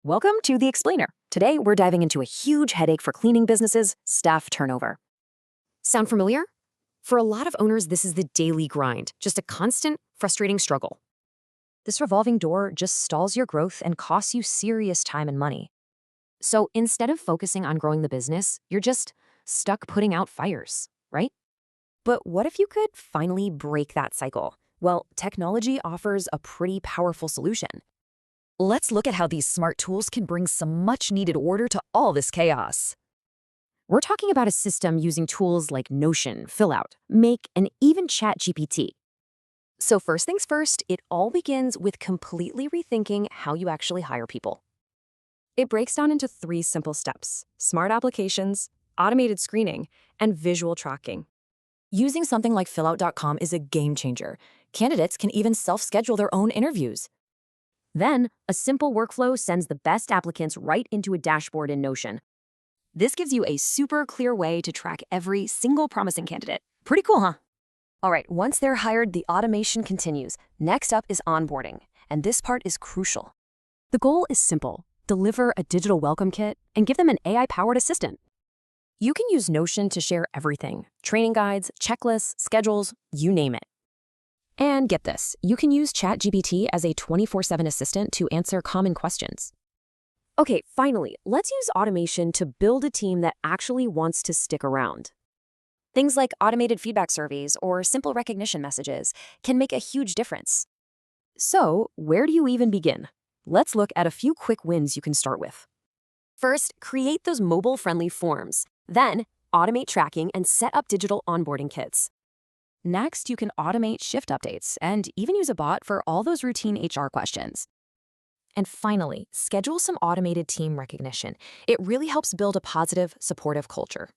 Welcome to The Explainer. Today, we're diving into a huge headache for cleaning businesses, staff turnover. Sound familiar? For a lot of owners, this is the daily grind, just a constant, frustrating struggle. This revolving door just stalls your growth and costs you serious time and money. So instead of focusing on growing the business, you're just stuck putting out fires, right? But what if you could finally break that cycle? Well, technology offers a pretty powerful solution. Let's look at how these smart tools can bring some much-needed order to all this chaos. We're talking about a system using tools like Notion, Fillout, Make, and even ChatGPT. So first things first, it all begins with completely rethinking how you actually hire people. It breaks down into 3 simple steps: smart applications, automated screening, and visual tracking. Using something like Fillout.com is a game changer. Candidates can even self-schedule their own interviews. Then, a simple workflow sends the best applicants right into a dashboard in Notion. This gives you a super clear way to track every single promising candidate. Pretty cool, huh? All right, once they're hired, the automation continues. Next up is onboarding, and this part is crucial. The goal is simple: deliver a digital welcome kit and give them an AI-powered assistant. You can use Notion to share everything: training guides, checklists, schedules, you name it. And get this, you can use ChatGPT as a 24/7 assistant to answer common questions. Okay, finally, let's use automation to build a team that actually wants to stick around. Things like automated feedback surveys or simple recognition messages can make a huge difference. So, where do you even begin? Let's look at a few quick wins you can start with. First, create those mobile-friendly forms. Then, automate tracking and set up digital onboarding kits. Next, you can automate shift updates and even use a bot for all those routine HR questions. And finally, schedule some automated team recognition. It really helps build a positive, supportive culture.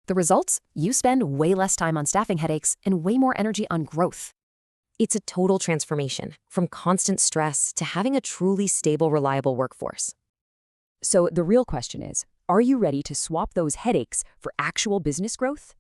The results? You spend way less time on staffing headaches and way more energy on growth. It's a total transformation, from constant stress to having a truly stable, reliable workforce. So the real question is, are you ready to swap those headaches for actual business growth?